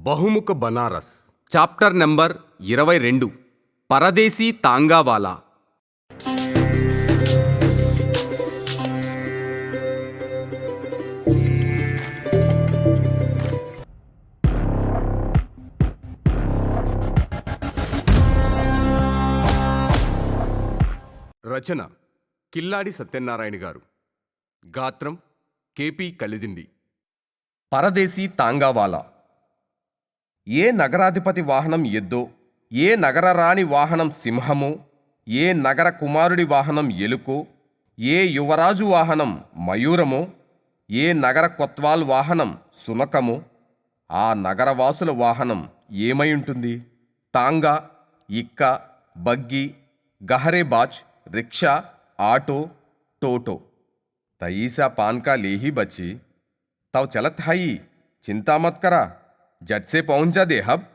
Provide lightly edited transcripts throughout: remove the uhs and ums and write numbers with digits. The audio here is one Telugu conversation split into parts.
బహుముఖ బనారస్ చాప్టర్ నంబర్ 22 పరదేశీ తాంగావాలా. రచన కిల్లాడి సత్యనారాయణ గారు. గాత్రం కేపీ కలిదిండి. పరదేశీ తాంగావాలా. ఏ నగరాధిపతి వాహనం ఎద్దో, ఏ నగరరాణి వాహనం సింహమో, ఏ నగర కుమారుడి వాహనం ఎలుకో, ఏ యువరాజు వాహనం మయూరమో, ఏ నగర కొత్వాల్ వాహనం సునకమో, ఆ నగరవాసుల వాహనం ఏమై ఉంటుంది? తాంగా, ఇక్క, బగ్గీ, గహరేబాజ్, రిక్షా, ఆటో, టోటో. తయీసా పాన్కా లేహీ బచ్చి, తవ్ చలత్ హాయి, చింతా మత్ కరా, జట్సే పౌంచా దేహబ్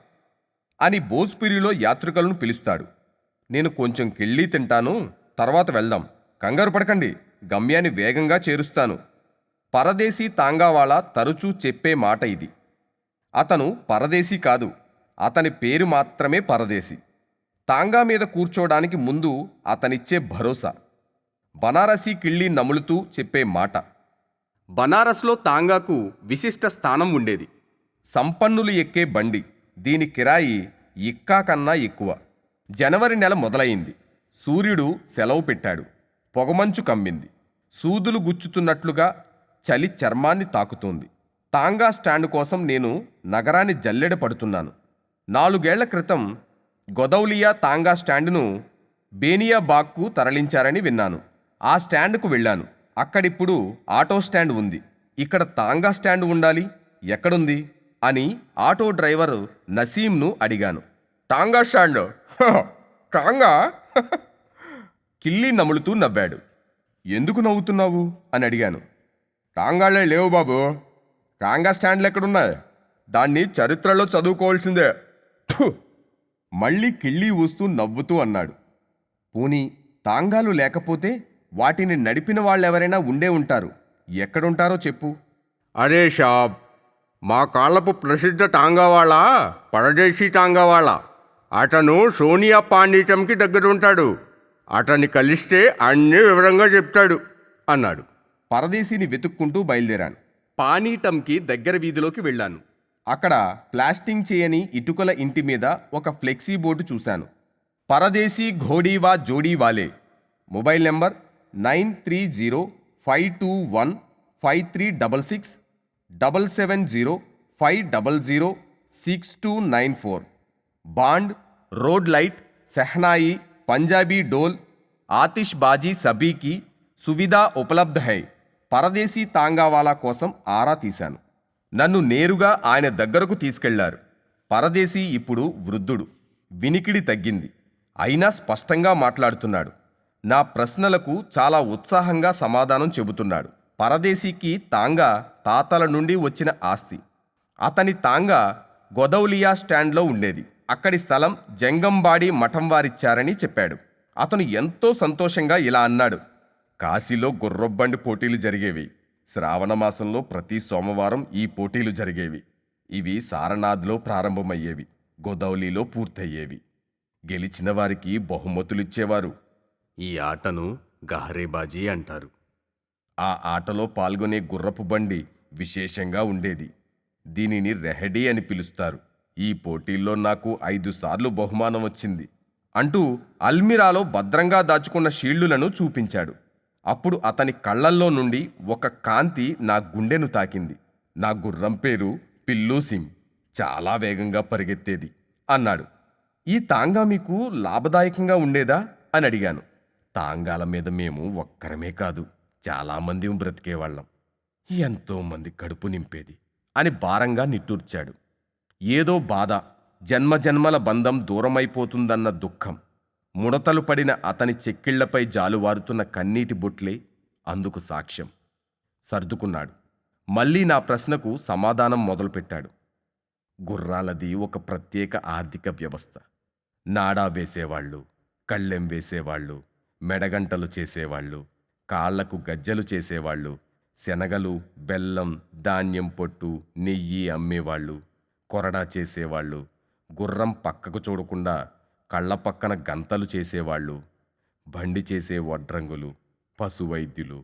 అని భోజ్పురిలో యాత్రికులను పిలుస్తాడు. నేను కొంచెం కిళ్ళీ తింటాను, తర్వాత వెళ్దాం, కంగారు పడకండి, గమ్యాన్ని వేగంగా చేరుస్తాను. పరదేశీ తాంగావాలా తరచూ చెప్పే మాట ఇది. అతను పరదేశీ కాదు, అతని పేరు మాత్రమే పరదేశీ. తాంగా మీద కూర్చోడానికి ముందు అతనిచ్చే భరోసా, బనారసీ కిళ్ళీ నములుతూ చెప్పే మాట. బనారస్లో తాంగాకు విశిష్ట స్థానం ఉండేది. సంపన్నులు ఎక్కే బండి. దీని కిరాయి ఇక్కా కన్నా ఎక్కువ. జనవరి నెల మొదలయింది. సూర్యుడు సెలవు పెట్టాడు. పొగమంచు కమ్మింది. సూదులు గుచ్చుతున్నట్లుగా చలి చర్మాన్ని తాకుతోంది. తాంగా స్టాండ్ కోసం నేను నగరాన్ని జల్లెడ పడుతున్నాను. 4 ఏళ్ల క్రితం గొదౌలియా తాంగా స్టాండును బేనియాబాగ్కు తరలించారని విన్నాను. ఆ స్టాండ్కు వెళ్ళాను. అక్కడిప్పుడు ఆటో స్టాండ్ ఉంది. ఇక్కడ తాంగా స్టాండ్ ఉండాలి, ఎక్కడుంది అని ఆటో డ్రైవర్ నసీంను అడిగాను. టాంగా స్టాండ్, టాంగా కిళ్ళీ నములుతూ నవ్వాడు. ఎందుకు నవ్వుతున్నావు అని అడిగాను. టాంగాళ్లే లేవు బాబు, టాంగా స్టాండ్లు ఎక్కడున్నాయి, దాన్ని చరిత్రలో చదువుకోవాల్సిందే. మళ్ళీ కిళ్ళీ ఊస్తూ నవ్వుతూ అన్నాడు. పోనీ తాంగాలు లేకపోతే వాటిని నడిపిన వాళ్ళెవరైనా ఉండే ఉంటారు. ఎక్కడుంటారో చెప్పు. అరే షాబ్, మా కాళ్ళపు ప్రసిద్ధ తాంగావాలా పరదేశీ తాంగావాలా. అతను సోనియా పాండిత్యంకి దగ్గరుంటాడు. అతన్ని కలిస్తే అన్నీ వివరంగా చెప్తాడు అన్నాడు. పరదేశీని వెతుక్కుంటూ బయలుదేరాను. పానీటంకి దగ్గర వీధిలోకి వెళ్ళాను. అక్కడ ప్లాస్టింగ్ చేయని ఇటుకల ఇంటి మీద ఒక ఫ్లెక్సీ బోర్డు చూశాను. పరదేశీ ఘోడీవా జోడీవాలే. Mobile number 9305215366 7705006294. Band, road light, shehnai, Punjabi dhol, ఆతిష్ బాజీ సభీకి సువిధా ఉపలబ్ధ హై. పరదేశీ తాంగావాలా కోసం ఆరా తీశాను. నన్ను నేరుగా ఆయన దగ్గరకు తీసుకెళ్లారు. పరదేశీ ఇప్పుడు వృద్ధుడు. వినికిడి తగ్గింది. అయినా స్పష్టంగా మాట్లాడుతున్నాడు. నా ప్రశ్నలకు చాలా ఉత్సాహంగా సమాధానం చెబుతున్నాడు. పరదేశీకి తాంగా తాతల నుండి వచ్చిన ఆస్తి. అతని తాంగా గొదౌలియా స్టాండ్లో ఉండేది. అక్కడి స్థలం జంగంబాడి మఠం వారిచ్చారని చెప్పాడు. అతను ఎంతో సంతోషంగా ఇలా అన్నాడు. కాశీలో గుర్రొబ్బండి పోటీలు జరిగేవి. శ్రావణ మాసంలో ప్రతి సోమవారం ఈ పోటీలు జరిగేవి. ఇవి సారనాథ్లో ప్రారంభమయ్యేవి, గోదౌలీలో పూర్తయ్యేవి. గెలిచిన వారికి బహుమతులిచ్చేవారు. ఈ ఆటను గహరేబాజీ అంటారు. ఆ ఆటలో పాల్గొనే గుర్రపు బండి విశేషంగా ఉండేది. దీనిని రెహడీ అని పిలుస్తారు. ఈ పోటీల్లో నాకు 5 సార్లు బహుమానం వచ్చింది అంటూ అల్మిరాలో భద్రంగా దాచుకున్న షీల్డులను చూపించాడు. అప్పుడు అతని కళ్ళల్లో నుండి ఒక కాంతి నా గుండెను తాకింది. నా గుర్రం పేరు పిల్లూ సింగ్, చాలా వేగంగా పరిగెత్తేది అన్నాడు. ఈ తాంగా మీకు లాభదాయకంగా ఉండేదా అని అడిగాను. తాంగాల మీద మేము ఒక్కరమే కాదు, చాలామంది బ్రతికేవాళ్ళం. ఎంతోమంది కడుపు నింపేది అని భారంగా నిట్టూర్చాడు. ఏదో బాధ, జన్మజన్మల బంధం దూరమైపోతుందన్న దుఃఖం. ముడతలు పడిన అతని చెక్కిళ్లపై జాలువారుతున్న కన్నీటి బొట్లే అందుకు సాక్ష్యం. సర్దుకున్నాడు. మళ్ళీ నా ప్రశ్నకు సమాధానం మొదలుపెట్టాడు. గుర్రాలది ఒక ప్రత్యేక ఆర్థిక వ్యవస్థ. నాడా వేసేవాళ్ళు, కళ్ళెం వేసేవాళ్ళు, మెడగంటలు చేసేవాళ్ళు, కాళ్లకు గజ్జెలు చేసేవాళ్ళు, శనగలు, బెల్లం, ధాన్యం పొట్టు, నెయ్యి అమ్మేవాళ్ళు, కొరడా చేసేవాళ్ళు, గుర్రం పక్కకు చూడకుండా కళ్ళ పక్కన గంతలు చేసేవాళ్ళు, బండి చేసే వడ్రంగులు, పశువైద్యులు,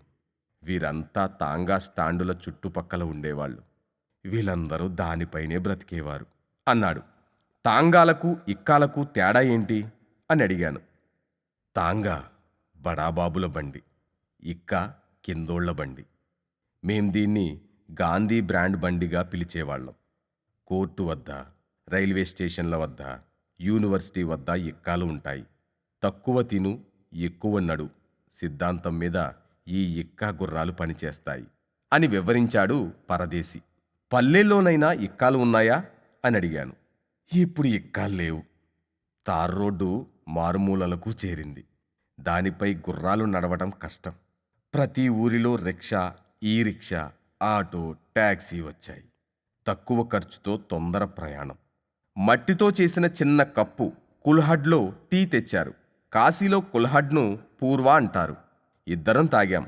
వీరంతా తాంగా స్టాండుల చుట్టుపక్కల ఉండేవాళ్ళు. వీళ్ళందరూ దానిపైనే బ్రతికేవారు అన్నాడు. తాంగాలకు ఇక్కాలకు తేడా ఏంటి అని అడిగాను. తాంగా బడాబాబుల బండి, ఇక్క కిందోళ్ల బండి. మేం దీన్ని గాంధీ బ్రాండ్ బండిగా పిలిచేవాళ్ళం. కోర్టు వద్ద, రైల్వే స్టేషన్ల వద్ద, యూనివర్సిటీ వద్ద ఇక్కాలు ఉంటాయి. తక్కువ తిను ఎక్కువ నడు సిద్ధాంతం మీద ఈ ఇక్కా గుర్రాలు పనిచేస్తాయి అని వివరించాడు పరదేశి. పల్లెల్లోనైనా ఇక్కాలు ఉన్నాయా అని అడిగాను. ఇప్పుడు ఇక్కాలు లేవు. తార్ రోడ్డు మారుమూలలకు చేరింది. దానిపై గుర్రాలు నడవటం కష్టం. ప్రతి ఊరిలో రిక్షా, ఈ రిక్షా, ఆటో, ట్యాక్సీ వచ్చాయి. తక్కువ ఖర్చుతో తొందర ప్రయాణం. మట్టితో చేసిన చిన్న కప్పు కుల్హడ్లో టీ తెచ్చారు. కాశీలో కుల్హడ్ను పూర్వా అంటారు. ఇద్దరం తాగాం.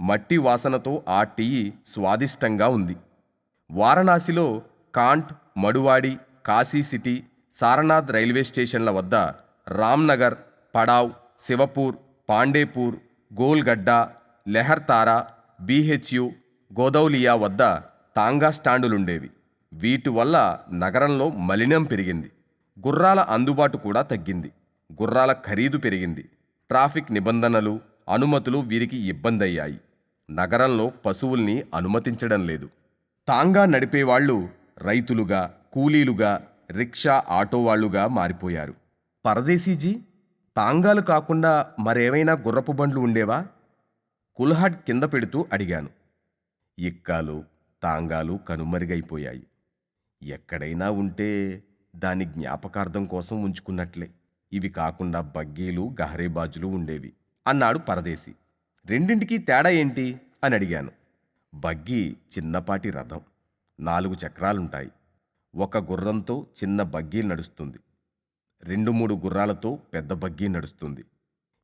మట్టి వాసనతో ఆ టీ స్వాదిష్టంగా ఉంది. వారణాసిలో Cantt, Manduadih, Kashi city, Sarnath railway స్టేషన్ల వద్ద రామ్నగర్, పడావ్, శివపూర్, పాండేపూర్, గోల్గడ్డ, లెహర్తారా, బీహెచ్యు, గోదౌలియా వద్ద తాంగా స్టాండులుండేవి. వీటి వల్ల నగరంలో మలినం పెరిగింది. గుర్రాల అందుబాటు కూడా తగ్గింది. గుర్రాల ఖరీదు పెరిగింది. ట్రాఫిక్ నిబంధనలు, అనుమతులు వీరికి ఇబ్బందయ్యాయి. నగరంలో పశువుల్ని అనుమతించడం లేదు. తాంగా నడిపేవాళ్లు రైతులుగా, కూలీలుగా, రిక్షా, ఆటోవాళ్లుగా మారిపోయారు. పరదేశీజీ, తాంగాలు కాకుండా మరేమైనా గుర్రపు బండ్లు ఉండేవా? కుల్హడ్ కింద పెడుతూ అడిగాను. ఇక్కాలు, తాంగాలు కనుమరుగైపోయాయి. ఎక్కడైనా ఉంటే దాని జ్ఞాపకార్థం కోసం ఉంచుకున్నట్లే. ఇవి కాకుండా బగ్గీలు, గహరేబాజులు ఉండేవి అన్నాడు పరదేశి. రెండింటికి తేడా ఏంటి అని అడిగాను. బగ్గీ చిన్నపాటి రథం, 4 చక్రాలుంటాయి. ఒక గుర్రంతో చిన్న బగ్గీ నడుస్తుంది. 2-3 గుర్రాలతో పెద్ద బగ్గీ నడుస్తుంది.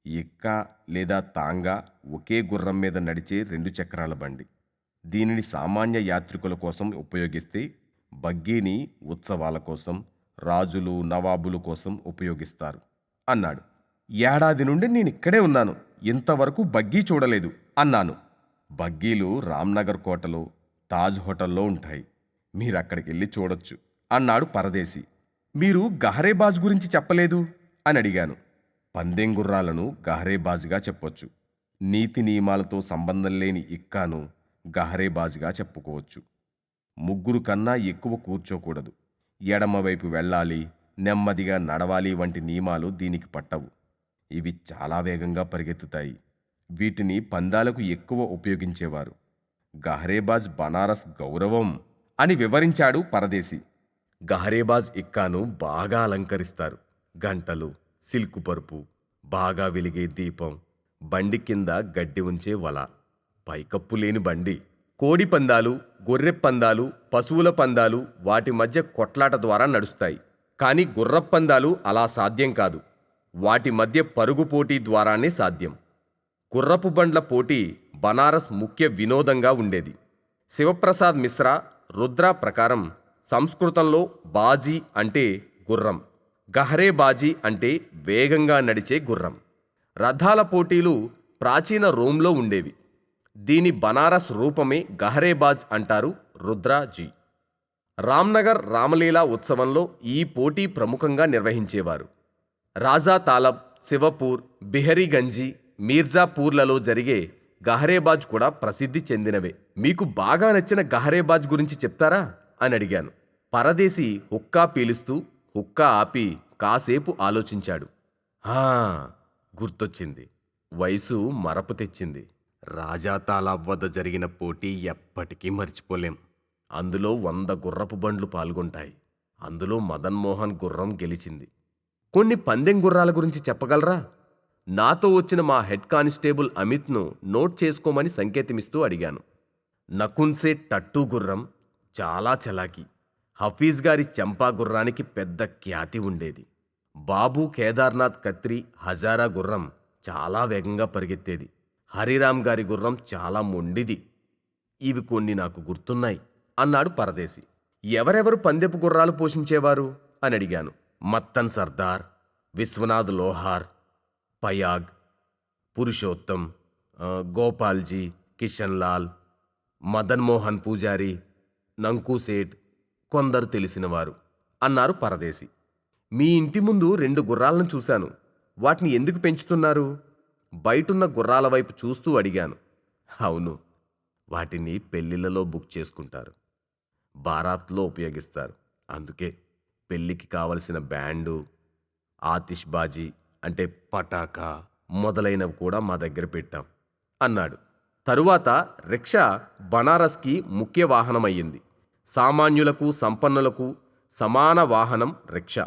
ఇక్క లేదా తాంగా ఒకే గుర్రం మీద నడిచే 2 చక్రాల బండి. దీనిని సామాన్య యాత్రికుల కోసం ఉపయోగిస్తే బగ్గీని ఉత్సవాల కోసం, రాజులు, నవాబుల కోసం ఉపయోగిస్తారు అన్నాడు. ఏడాది నుండి నేనిక్కడే ఉన్నాను, ఇంతవరకు బగ్గీ చూడలేదు అన్నాను. బగ్గీలు రామ్నగర్ కోటలో, తాజ్ హోటల్లో ఉంటాయి. మీరక్కడికెళ్ళి చూడొచ్చు అన్నాడు పరదేశి. మీరు గహరేబాజ్ గురించి చెప్పలేదు అని అడిగాను. పందెం గుర్రాలను గహరేబాజ్గా చెప్పొచ్చు. నీతి నియమాలతో సంబంధం లేని ఇక్కాను గహరేబాజ్గా చెప్పుకోవచ్చు. 3 కన్నా ఎక్కువ కూర్చోకూడదు, ఎడమవైపు వెళ్ళాలి, నెమ్మదిగా నడవాలి వంటి నియమాలు దీనికి పట్టవు. ఇవి చాలా వేగంగా పరిగెత్తుతాయి. వీటిని పందాలకు ఎక్కువ ఉపయోగించేవారు. గహరేబాజ్ బనారస్ గౌరవం అని వివరించాడు పరదేశి. గహరేబాజ్ ఇక్కాను బాగా అలంకరిస్తారు. గంటలు, సిల్కు పరుపు, బాగా వెలిగే దీపం, బండి కింద గడ్డి ఉంచే వల, పైకప్పు లేని బండి. కోడి పందాలు, గొర్రె పందాలు, పశువుల పందాలు వాటి మధ్య కొట్లాట ద్వారా నడుస్తాయి. కానీ గుర్రపందాలు అలా సాధ్యం కాదు. వాటి మధ్య పరుగు పోటీ ద్వారానే సాధ్యం. గుర్రపు బండ్ల పోటీ బనారస్ ముఖ్య వినోదంగా ఉండేది. శివప్రసాద్ మిశ్రా, రుద్ర ప్రకారం సంస్కృతంలో బాజీ అంటే గుర్రం, గహరేబాజీ అంటే వేగంగా నడిచే గుర్రం. రథాల పోటీలు ప్రాచీన రోమ్లో ఉండేవి. దీని బనారస్ రూపమే గహరేబాజ్ అంటారు రుద్రాజీ. రామ్నగర్ రామలీలా ఉత్సవంలో ఈ పోటీ ప్రముఖంగా నిర్వహించేవారు. రాజా తాలబ్, శివపూర్, బిహరీగంజి, మీర్జాపూర్లలో జరిగే గహరేబాజ్ కూడా ప్రసిద్ధి చెందినవే. మీకు బాగా నచ్చిన గహరేబాజ్ గురించి చెప్తారా అని అడిగాను. పరదేశి హుక్కా పీలుస్తూ హుక్కా ఆపి కాసేపు ఆలోచించాడు. గుర్తొచ్చింది. వయసు మరపు తెచ్చింది. రాజా తాలాబ్ వద్ద జరిగిన పోటీ ఎప్పటికీ మర్చిపోలేం. అందులో 100 గుర్రపు బండ్లు పాల్గొంటాయి. అందులో మదన్మోహన్ గుర్రం గెలిచింది. కొన్ని పందెం గుర్రాల గురించి చెప్పగలరా? నాతో వచ్చిన మా హెడ్ కానిస్టేబుల్ అమిత్ను నోట్ చేసుకోమని సంకేతమిస్తూ అడిగాను. నకున్సే టట్టూ గుర్రం చాలా చలాకీ. హఫీజ్ గారి చంపా గుర్రానికి పెద్ద ఖ్యాతి ఉండేది. బాబు కేదార్నాథ్ కత్రి హజారా గుర్రం చాలా వేగంగా పరిగెత్తేది. హరిరామ్ గారి గుర్రం చాలా మొండిది. ఇవి కొన్ని నాకు గుర్తున్నాయి అన్నాడు పరదేశి. ఎవరెవరు పందెపు గుర్రాలు పోషించేవారు అని అడిగాను. మత్తన్ సర్దార్, విశ్వనాథ్ లోహార్, పయాగ్, పురుషోత్తం, గోపాల్జీ, కిషన్ లాల్, మదన్ మోహన్ పూజారి, నంకు సేఠ్, కొందరు తెలిసినవారు అన్నారు పరదేశి. మీ ఇంటి ముందు 2 గుర్రాలను చూశాను. వాటిని ఎందుకు పెంచుతున్నారు? బయటున్న గుర్రాల వైపు చూస్తూ అడిగాను. అవును, వాటిని పెళ్లిళ్లలో బుక్ చేసుకుంటారు, బారాత్లో ఉపయోగిస్తారు. అందుకే పెళ్లికి కావలసిన బ్యాండు, ఆతిష్బాజీ అంటే పటాకా మొదలైనవి కూడా మా దగ్గర పెట్టాం అన్నాడు. తరువాత రిక్షా బనారస్కి ముఖ్య వాహనమయ్యింది. సామాన్యులకు సంపన్నులకు సమాన వాహనం రిక్షా.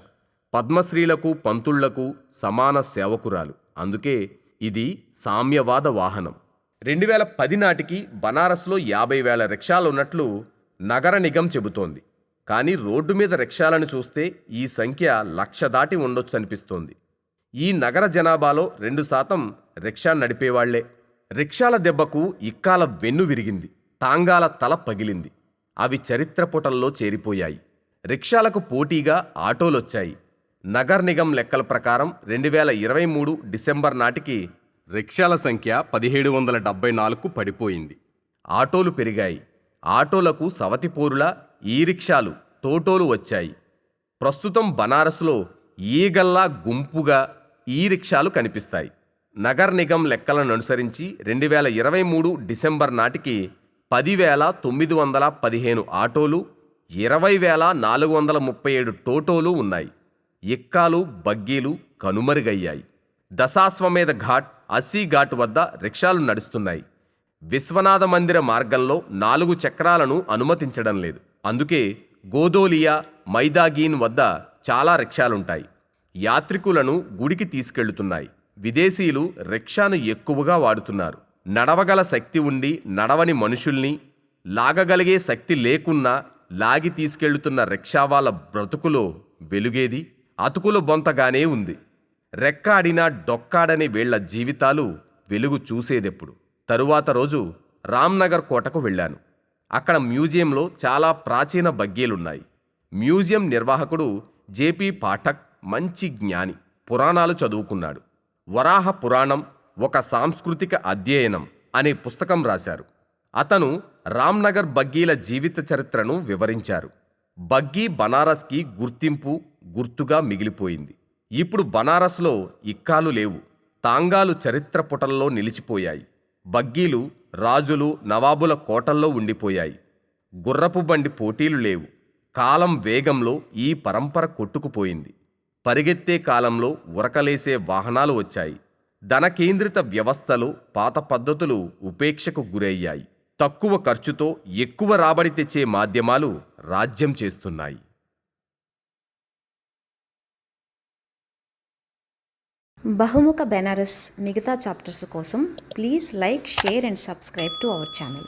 పద్మశ్రీలకు పంతుళ్లకు సమాన సేవకురాలు. అందుకే ఇది సామ్యవాద వాహనం. 2010 నాటికి బనారస్లో 50,000 రిక్షాలున్నట్లు నగర నిగం చెబుతోంది. కానీ రోడ్డు మీద రిక్షాలను చూస్తే ఈ సంఖ్య 1,00,000 దాటి ఉండొచ్చనిపిస్తోంది. ఈ నగర జనాభాలో 2% రిక్షా నడిపేవాళ్లే. రిక్షాల దెబ్బకు ఇక్కాల వెన్ను విరిగింది, టాంగాల తల పగిలింది. అవి చరిత్ర పుటల్లో చేరిపోయాయి. రిక్షాలకు పోటీగా ఆటోలొచ్చాయి. నగర్ నిగం లెక్కల ప్రకారం 2023 డిసెంబర్ నాటికి రిక్షాల సంఖ్య 1774కు పడిపోయింది. ఆటోలు పెరిగాయి. ఆటోలకు సవతిపోరులా ఈ రిక్షాలు, టోటోలు వచ్చాయి. ప్రస్తుతం బనారస్లో ఈగల్లా గుంపుగా ఈ రిక్షాలు కనిపిస్తాయి. నగర్ నిగం లెక్కలను అనుసరించి 2023 డిసెంబర్ నాటికి 10,915 ఆటోలు, 20,437 టోటోలు ఉన్నాయి. ఎక్కాలు, బగ్గీలు కనుమరుగయ్యాయి. దశాశ్వమేధ ఘాట్, అస్సీ ఘాట్ వద్ద రిక్షాలు నడుస్తున్నాయి. విశ్వనాథ మందిర మార్గంలో 4 చక్రాలను అనుమతించడం లేదు. అందుకే గోదోలియా, మైదాగీన్ వద్ద చాలా రిక్షాలుంటాయి. యాత్రికులను గుడికి తీసుకెళ్తున్నాయి. విదేశీయులు రిక్షాను ఎక్కువగా వాడుతున్నారు. నడవగల శక్తి ఉండి నడవని మనుషుల్ని, లాగగలిగే శక్తి లేకున్నా లాగి తీసుకెళ్తున్న రిక్షా వాళ్ళ బ్రతుకులో వెలుగేది? అతుకుల బొంతగానే ఉంది. రెక్కాడినా డొక్కాడని వీళ్ల జీవితాలు వెలుగు చూసేదెప్పుడు? తరువాత రోజు రామ్నగర్ కోటకు వెళ్ళాను. అక్కడ మ్యూజియంలో చాలా ప్రాచీన బగ్గీలున్నాయి. మ్యూజియం నిర్వాహకుడు జేపీ పాఠక్ మంచి జ్ఞాని, పురాణాలు చదువుకున్నాడు. వరాహ పురాణం ఒక సాంస్కృతిక అధ్యయనం అనే పుస్తకం రాశారు. అతను రామ్నగర్ బగ్గీల జీవిత చరిత్రను వివరించారు. బగ్గీ బనారస్కి గుర్తుగా మిగిలిపోయింది. ఇప్పుడు బనారస్లో ఇక్కాలు లేవు, టాంగాలు చరిత్ర పుటల్లో నిలిచిపోయాయి. బగ్గీలు రాజులు, నవాబుల కోటల్లో ఉండిపోయాయి. గుర్రపు బండి పోటీలు లేవు. కాలం వేగంలో ఈ పరంపర కొట్టుకుపోయింది. పరిగెత్తే కాలంలో ఉరకలేసే వాహనాలు వచ్చాయి. ధనకేంద్రిత వ్యవస్థలో పాత పద్ధతులు ఉపేక్షకు గురయ్యాయి. తక్కువ ఖర్చుతో ఎక్కువ రాబడి తెచ్చే మాధ్యమాలు రాజ్యం చేస్తున్నాయి. బహుముఖ బెనారస్ మిగతా చాప్టర్స్ కోసం please like, share and subscribe to our channel.